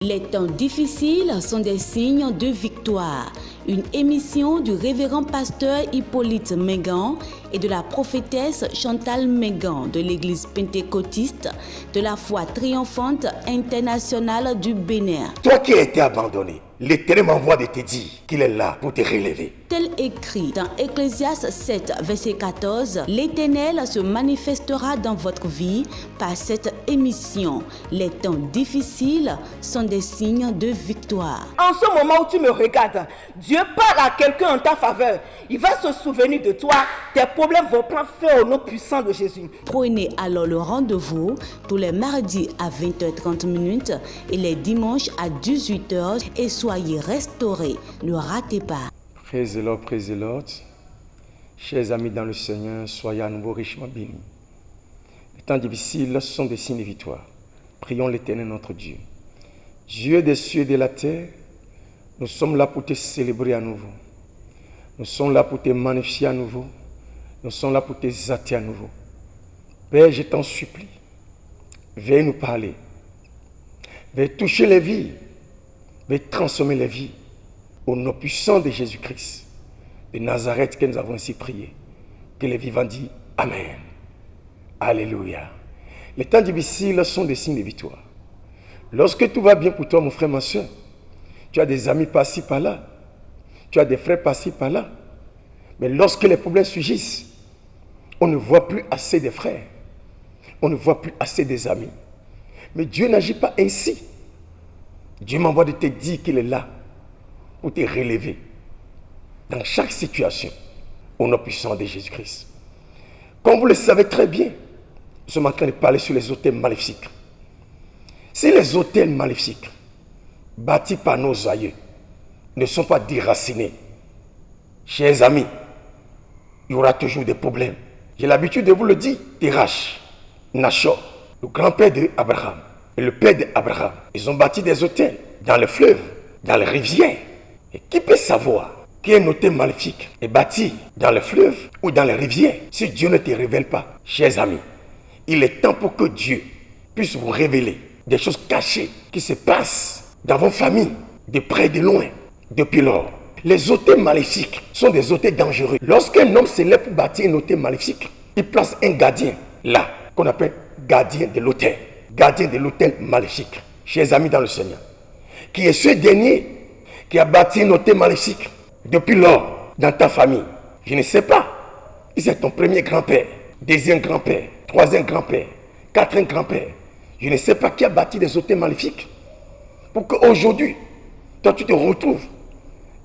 Les temps difficiles sont des signes de victoire. Une émission du révérend pasteur Hippolyte Mengan et de la prophétesse Chantal Mengan de l'église pentecôtiste de la foi triomphante internationale du Bénin. Toi qui as été abandonné, l'Éternel m'envoie de te dire qu'il est là pour te relever. Tel écrit dans Ecclésiaste 7, verset 14, l'Éternel se manifestera dans votre vie par cette émission. Les temps difficiles sont des signes de victoire. En ce moment où tu me regardes, Dieu parle à quelqu'un en ta faveur. Il va se souvenir de toi. Tes problèmes vont prendre fin au nom puissant de Jésus. Prenez alors le rendez-vous tous les mardis à 20h30 et les dimanches à 18h et soyez restaurés. Ne ratez pas. Praise the Lord, praise the Lord. Chers amis dans le Seigneur, soyez à nouveau richement bénis. Les temps difficiles sont des signes de victoire. Prions l'Éternel notre Dieu. Dieu des cieux et de la terre, nous sommes là pour te célébrer à nouveau. Nous sommes là pour te magnifier à nouveau. Nous sommes là pour te exalter à nouveau. Père, je t'en supplie, veuille nous parler. Veuille toucher les vies. Veuille transformer les vies. Au nom puissant de Jésus-Christ, de Nazareth que nous avons ainsi prié. Que les vivants disent Amen. Alléluia. Les temps difficiles sont des signes de victoire. Lorsque tout va bien pour toi, mon frère, ma soeur, tu as des amis par-ci, par-là. Tu as des frères par-ci, par-là. Mais lorsque les problèmes surgissent, on ne voit plus assez de frères. On ne voit plus assez des amis. Mais Dieu n'agit pas ainsi. Dieu m'envoie de te dire qu'il est là pour te relever dans chaque situation au nom puissant de Jésus-Christ. Comme vous le savez très bien, nous sommes en train de parler sur les autels maléfiques. Si les autels maléfiques bâtis par nos aïeux ne sont pas déracinés, chers amis, il y aura toujours des problèmes. J'ai l'habitude de vous le dire. Terach, Nachor, le grand-père d'Abraham et le père d'Abraham, ils ont bâti des autels dans les fleuves, dans les rivières. Et qui peut savoir qu'un hôtel maléfique est bâti dans les fleuves ou dans les rivières si Dieu ne te révèle pas? Chers amis, il est temps pour que Dieu puisse vous révéler des choses cachées qui se passent dans vos familles, de près et de loin, depuis lors. Les hôtels maléfiques sont des hôtels dangereux. Lorsqu'un homme se lève pour bâtir un hôtel maléfique, il place un gardien là, qu'on appelle gardien de l'hôtel. Gardien de l'hôtel maléfique. Chers amis dans le Seigneur, qui est ce dernier qui a bâti un hôtel maléfique depuis lors dans ta famille. Je ne sais pas. C'est ton premier grand-père, deuxième grand-père, troisième grand-père, quatrième grand-père. Je ne sais pas qui a bâti des hôtels maléfiques pour qu'aujourd'hui, toi tu te retrouves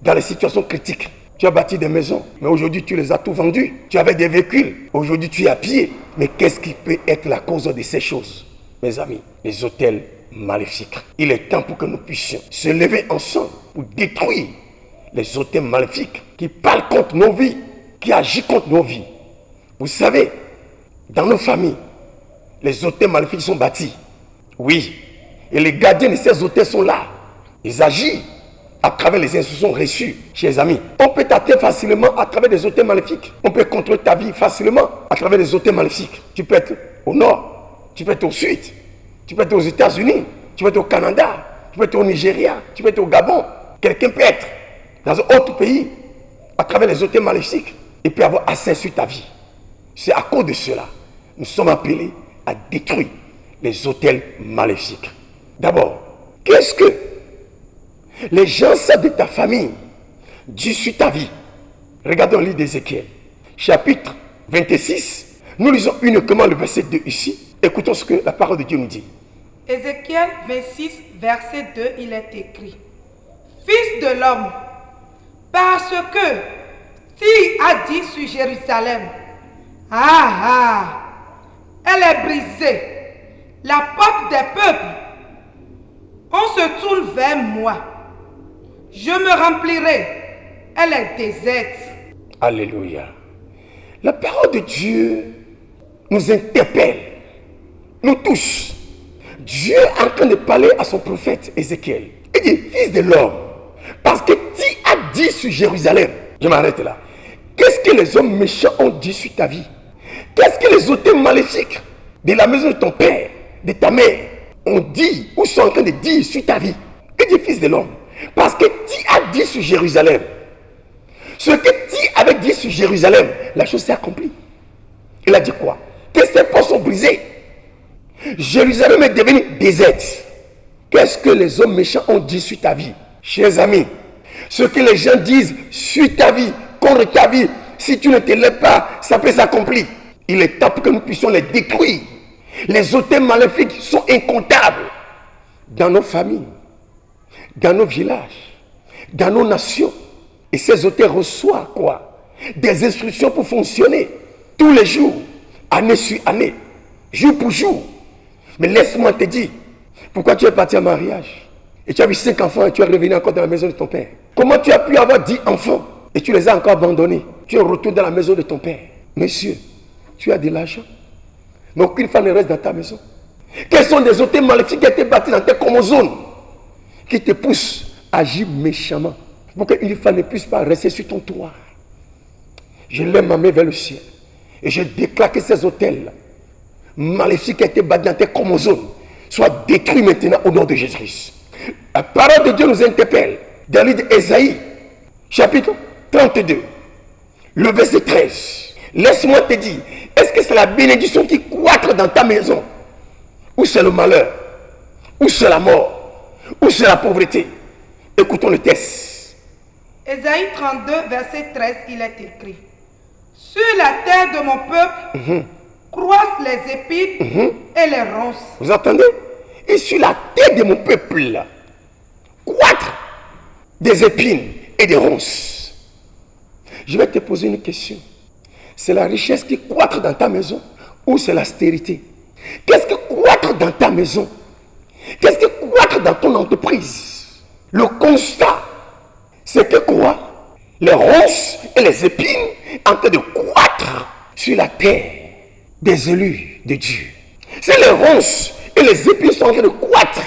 dans les situations critiques. Tu as bâti des maisons, mais aujourd'hui tu les as tout vendues. Tu avais des véhicules, aujourd'hui tu es à pied. Mais qu'est-ce qui peut être la cause de ces choses? Mes amis, les hôtels maléfiques. Il est temps pour que nous puissions se lever ensemble pour détruire les hôtels maléfiques qui parlent contre nos vies, qui agissent contre nos vies. Vous savez, dans nos familles, les hôtels maléfiques sont bâtis. Oui, et les gardiens de ces hôtels sont là. Ils agissent à travers les instructions reçues. Chers amis, on peut t'atteindre facilement à travers des hôtels maléfiques. On peut contrôler ta vie facilement à travers des hôtels maléfiques. Tu peux être au nord, tu peux être au sud, tu peux être aux États-Unis, tu peux être au Canada, tu peux être au Nigeria, tu peux être au Gabon. Quelqu'un peut être dans un autre pays à travers les hôtels maléfiques et peut avoir accès sur ta vie. C'est à cause de cela, nous sommes appelés à détruire les hôtels maléfiques. D'abord, qu'est-ce que les gens de ta famille disent sur ta vie? Regardons le livre d'Ézéchiel, chapitre 26. Nous lisons uniquement le verset 2 ici. Écoutons ce que la parole de Dieu nous dit. Ézéchiel 26, verset 2, il est écrit: Fils de l'homme, parce que tu as dit sur Jérusalem, elle est brisée, la porte des peuples, on se tourne vers moi, je me remplirai, elle est déserte. Alléluia. La parole de Dieu nous interpelle, nous tous. Dieu est en train de parler à son prophète Ézéchiel. Il dit, fils de l'homme, parce que tu as dit sur Jérusalem. Je m'arrête là. Qu'est-ce que les hommes méchants ont dit sur ta vie? Qu'est-ce que les hôtels maléfiques de la maison de ton père, de ta mère, ont dit ou sont en train de dire sur ta vie? Il dit fils de l'homme. Parce que tu as dit sur Jérusalem. Ce que tu avais dit sur Jérusalem, la chose s'est accomplie. Il a dit quoi? Que ses portes sont brisées. Jérusalem est devenue déserte. Qu'est-ce que les hommes méchants ont dit sur ta vie? Chers amis, ce que les gens disent sur ta vie, contre ta vie, si tu ne te lèves pas, ça peut s'accomplir. Il est temps que nous puissions les détruire. Les auteurs maléfiques sont incomptables. Dans nos familles, dans nos villages, dans nos nations. Et ces auteurs reçoivent quoi? Des instructions pour fonctionner tous les jours, année sur année, jour pour jour. Mais laisse-moi te dire, pourquoi tu es parti en mariage et tu as eu 5 enfants et tu es revenu encore dans la maison de ton père? Comment tu as pu avoir 10 enfants et tu les as encore abandonnés? Tu es retourné dans la maison de ton père. Monsieur, tu as de l'argent, mais aucune femme ne reste dans ta maison. Quels sont les auteurs maléfiques qui étaient bâtis dans tes chromosomes qui te poussent à agir méchamment pour qu'une femme ne puisse pas rester sur ton toit? Je lève ma main vers le ciel et je déclare que ces autels maléfiques qui étaient bâtis dans tes chromosomes soient détruits maintenant au nom de Jésus-Christ. La parole de Dieu nous interpelle dans le livre d'Ésaïe, chapitre 32, le verset 13. Laisse-moi te dire, est-ce que c'est la bénédiction qui croître dans ta maison? Ou c'est le malheur? Ou c'est la mort? Ou c'est la pauvreté? Écoutons le texte. Ésaïe 32, verset 13, il est écrit: sur la terre de mon peuple croissent les épines et les ronces. Vous entendez? Et sur la terre de mon peuple croître des épines et des ronces. Je vais te poser une question. C'est la richesse qui croître dans ta maison ou c'est l'austérité? Qu'est-ce qui croître dans ta maison? Qu'est-ce qui croître dans ton entreprise? Le constat, c'est que quoi? Les ronces et les épines en train de croître sur la terre des élus de Dieu. C'est les ronces et les épines sont en train de croître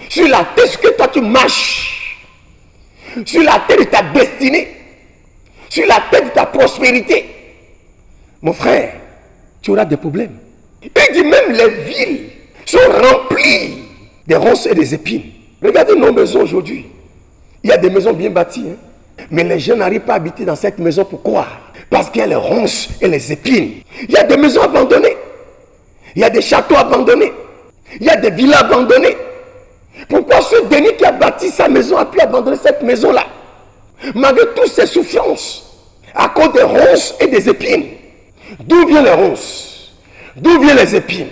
sur la terre sur que toi tu marches, sur la terre de ta destinée, sur la terre de ta prospérité. Mon frère, tu auras des problèmes. Il dit même les villes sont remplies des ronces et des épines. Regardez nos maisons aujourd'hui. Il y a des maisons bien bâties, mais les gens n'arrivent pas à habiter dans cette maison. Pourquoi? Parce qu'il y a les ronces et les épines. Il y a des maisons abandonnées. Il y a des châteaux abandonnés. Il y a des villas abandonnées. Pourquoi ce dernier qui a bâti sa maison a pu abandonner cette maison-là? Malgré toutes ces souffrances, à cause des ronces et des épines. D'où viennent les ronces? D'où viennent les épines?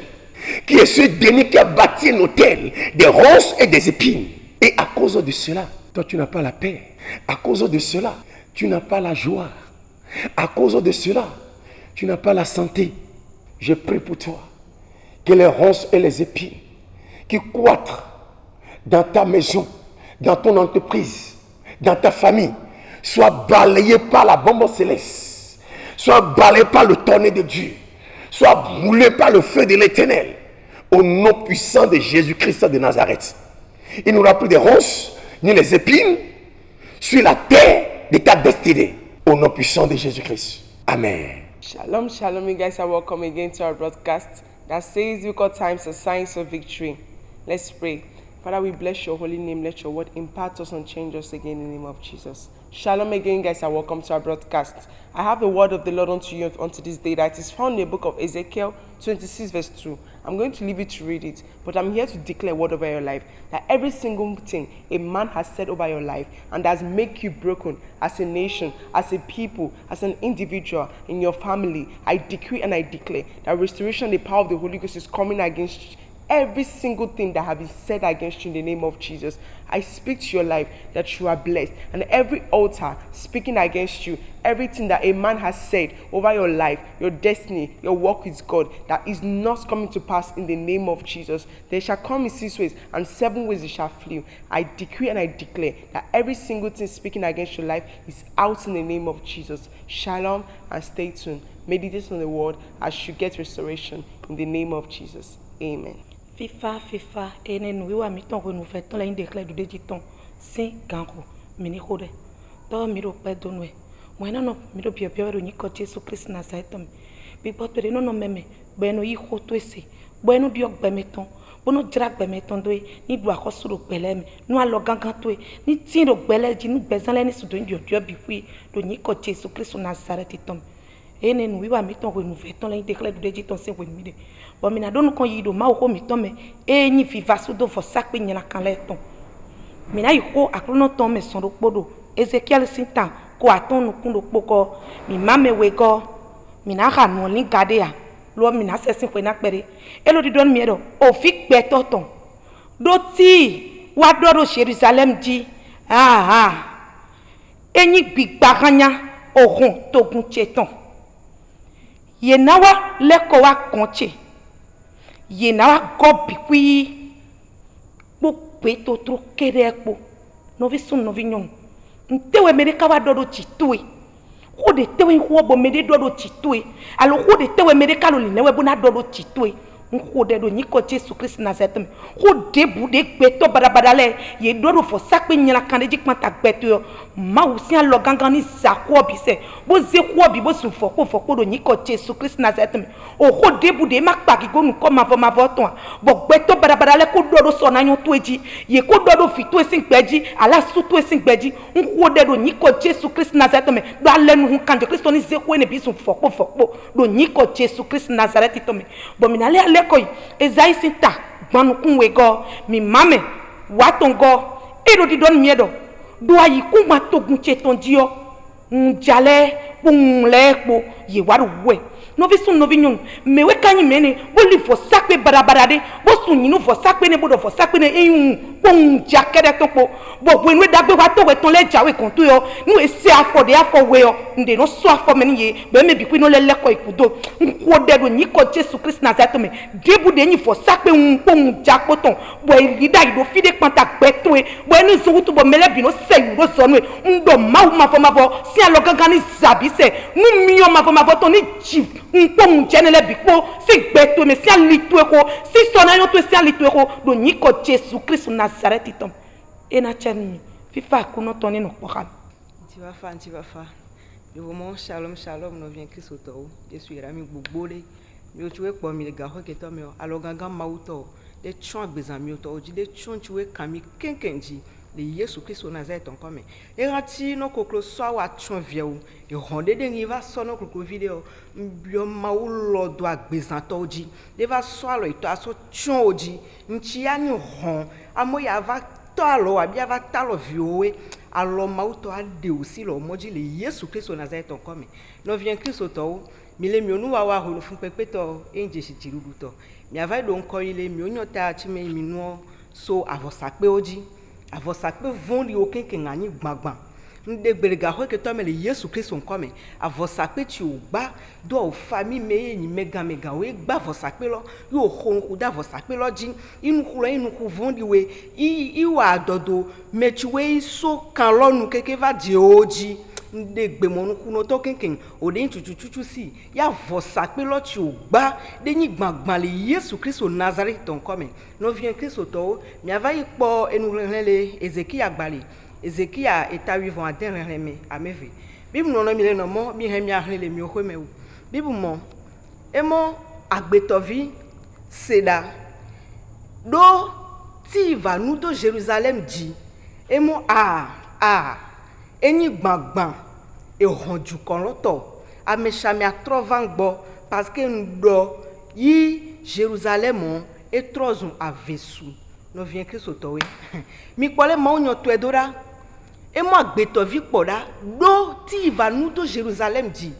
Qui est ce dernier qui a bâti un hôtel des ronces et des épines? Et à cause de cela, toi tu n'as pas la paix. À cause de cela, tu n'as pas la joie. À cause de cela, tu n'as pas la santé. Je prie pour toi que les ronces et les épines qui croîtrent dans ta maison, dans ton entreprise, dans ta famille, soient balayées par la bombe céleste, soient balayées par le tonnerre de Dieu, soient brûlées par le feu de l'Éternel, au nom puissant de Jésus-Christ de Nazareth. Il n'y aura plus de ronces ni les épines sur la terre de ta destinée, au nom puissant de Jésus-Christ. Amen. Shalom, shalom, you guys are welcome again to our broadcast that says difficult times are signs of victory. Let's pray. Father, we bless your holy name. Let your word impact us and change us again in the name of Jesus. Shalom again, you guys are welcome to our broadcast. I have the word of the Lord unto you unto this day that is found in the book of Ezekiel 26 verse 2. I'm going to leave you to read it, but I'm here to declare a word over your life. That every single thing a man has said over your life and has made you broken as a nation, as a people, as an individual, in your family, I decree and I declare that restoration and the power of the Holy Ghost is coming against every single thing that has been said against you in the name of Jesus. I speak to your life that you are blessed. And every altar speaking against you, everything that a man has said over your life, your destiny, your walk with God, that is not coming to pass in the name of Jesus. They shall come in 6 ways, and 7 ways they shall flee. I decree and I declare that every single thing speaking against your life is out in the name of Jesus. Shalom, and stay tuned. Meditate on the word as you get restoration in the name of Jesus. Amen. FIFA ene nuiwa miton ko nu fe ton la inde kle du de ton sin ganko mini hode to mi ro pe donwe mo ena no mi ro pio ro ni ko Jesu Christ na sa etom bi po to no no meme gbe no yi ho to ese gbe no bi ogbe mi ton bono dragbe me tondoe ni do akosu do gbele me nu alo gangan toe ni tin do gbele ji nu gbezan le ni sudo ndio dio bi wi do ni ko Jesu Christ Nazareth tom ene nu wiwa mi ton ko nu ve ton le declare do deji ton se we mi de bo mi na do nu kon yi do ma ko mi ton me ni viva su do fo sakpe nyina kan le ton mi na yi ko akrono ton me son do podo Ezekiel sinta ko aton nu kun do poko mi mame we go mi na ha nu lin gade ya lo mi na sesin ko na pere elo di don mi edo o fi pe toton do ti wa do Jerusalem ji enyi gbigba kanya ohun togun cheton ye nawa leko wa konche ye nawa go bikwi po pe to tro kere epo no vi sun no vi nyon ntewe mere ka wa do chitui ko de tewe ho bo mere do chitui alo ko de tewe mere ka lo le newe bo na do chitui nko de do ni ko Jesu Christ Nazareth ko de bu de gbe to barabara le ye do fo sakpe nyila kan de jikpan ta gbe to ma wo si alo gangan ni za ko bi se bo ze ko bi bo sun fo ko do ni ko Jesu Christ Nazareth o ko de bu de ma pa ki go nu ko ma vo ton bo gbe to barabara le ko do so na yon to eji ye ko do fi to esin gbeji ala su to esin gbeji nko de do ni ko Jesu Christ Nazareth me do alenu hun kan de Kristo ni ze ko ne bi sun fo do ni ko Jesu Christ Nazareth to me bo mi na le koy Ezai sinta gbanu kunwe go mi mame watongo ero di don miedo do ayi ku ma togun cheton dio njale punlepo ye waru we no vi sun no vi nyun mewe kanyi mene bo li fo sakpe barabara de bo sun yinu fo sakpe ne bo do fo sakpe ne eyun pon jakere topo bo bo enwe dagbe wa to we ton le jawe kon to yo nu e se afo de afo we yo nde no so afo meni ye be me bi ku no le leko ikudo nko de do ni ko Jesu Christ Nazareth me debu de yin fo sakpe un pon jakoton bo e rida ido fide panta gbeto e bo eni so to bo mele bi no se yu ro so nu e ndo ma fo si alo gangan ni zabi se nu mi yo ma fo to ni chief npon jenele bikpo si gbeto me si alitu eko si sona yo to si alitu eko do ni ko Jesu Christ Nazareth tom ena chen fifa kuno toni no pokal tu vas fa le moment shalom no vient Christ auto Jésus ira mi gbogbole mi tu we po mi le ga ho ke to mi alo gangan ma uto de chon gbezan mi uto oji de chon tu we kan mi kenkenji le Yesu Christ Nazareth ton comme et rati no koklo so wa chon vie ou e honde de ni va so no koklo video bio ma u lo do agbezan to oji de va so alo ito aso chon oji nchi ya ni hon amo ya va to alo abi va talo viowe alo ma u to ade aussi lo moji le Yesu Christ Nazareth ton comme no vient Christ to mi le mi onu wa ho no fun pepe to enje si tirudu to mi ava do nko ile mi onyota chi me mi no so avosape oji avosakpe vondi aucun que ngani gbagban nde gbèrèga ho ke to me le Yesu Christ on come avosakpe ti o gba do famille me ni mega we gba avosakpe lo yo ho ku da avosakpe lo ji inu ku vondi we i wa dodo me ti we so kan lo nu keke va di oji nde gbemonu ku no to kenken o de tutututu si ya avosakpe lo ti o gba de ni gbagban le Yesu Christ on Nazareth ton come no vient Christ to mi ava ipo enu le Ezekiel agbali Ezekiel eta vivant a den reme ameve bibu no mi le no mo mi he mi ahre le mi o me o bibu mo emo agbetovi seda do ti va nu do Jerusalem di emo eni gbagban e honju kan loto ameshami atrovan gbo parce que ndo yi Jerusalem e trozun avesu no vient Christ towe mi pole ma onyo to edora e mo agbetovi poda do ti va nu do Jerusalem di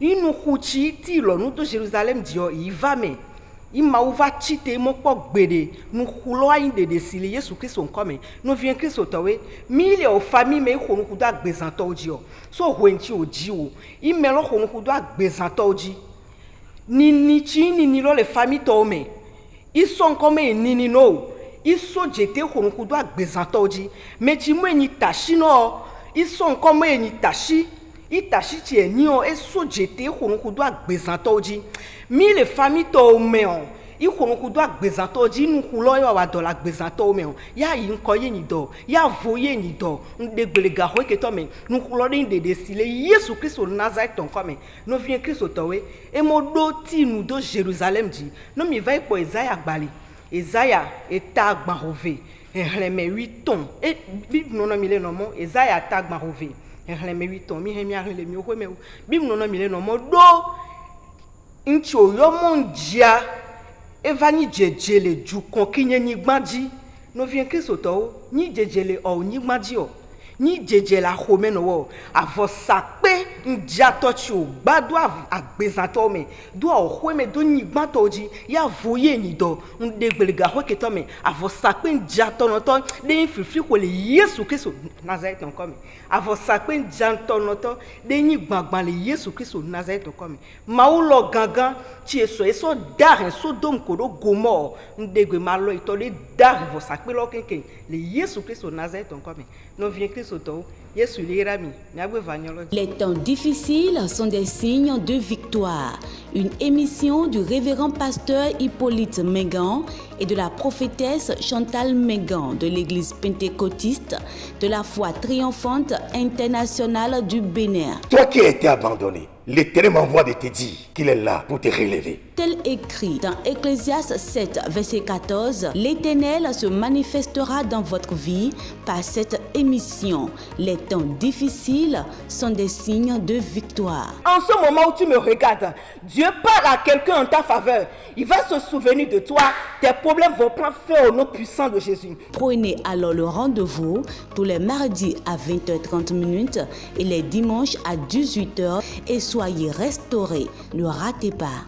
inu huchi ti lo nu do Jerusalem di o iva me ima uva chite mo po gbede nu hulo ayin de sili Yesu Christ on come no vient Christ towe mi le o famille me ho nu ku do agbezan to oji o so ho enchi oji o imelo ho nu ku do agbezan to oji ni lo le famille to me iso nkome nini no iso jete ho ku do agbezan to oji mechi mo eni tashi no iso nkome eni tashi itashi ti eni o eso jete ho ku do agbezan to oji mi le famille to me on i ho ku do agbezan to oji nu ku lo yo wa do la agbezan to me on ya yi nko ye ni do ya voye ni do nde gbelega ho ke to me nu ku lo de sile Yesu Christ Nazareth ton come no vient Christ to we e mo do ti nu do Jerusalem di no mi vai po Isaiah gbali Esaïa est agbarové. Ehleme 8 ans. Et Bible non mille non mon Esaïa est agbarové. Ehleme 8 ans. Mi hemi arele mi ohwe me. Bible non mille non mon do. Incho yo mondia. Evani jejele ju konkinye ni gbadi. No vient Christ oto ni jejele o ni gbadi o. Ni jejele a home no wo. Avo sakpe njato chi o gbadu agbezanto me. Do o hwe me do ni gbato ji ya voye ni do. Ndegbelega ho keto me. Avo sakpe njato no to de fifi ko le Yesu Christ Nazareth on come. Avo sakpe njato no to de ni gbagban le Yesu Christ Nazareth on come. Maulo gangan ti eso dar Sodome ko do Gomor ndegbe malo ito le dar vo sakpe lo kenken le Yesu Christ Nazareth on come. No vient Christ oto Yesu le rami nyagbe vanyolo. Les temps difficiles sont des signes de victoire. Une émission du révérend pasteur Hippolyte Mengan et de la prophétesse Chantal Mengan de l'église pentecôtiste de la foi triomphante internationale du Bénin. Toi qui as été abandonné, l'Éternel m'envoie de te dire qu'il est là pour te relever. Tel écrit dans Ecclésiaste 7, verset 14, l'Éternel se manifestera dans votre vie par cette émission. Les temps difficiles sont des signes de victoire. En ce moment où tu me regardes, Dieu parle à quelqu'un en ta faveur. Il va se souvenir de toi. Tes problèmes vont prendre fin au nom puissant de Jésus. Prenez alors le rendez-vous tous les mardis à 20h30 et les dimanches à 18h et soyez restaurés. Ne ratez pas.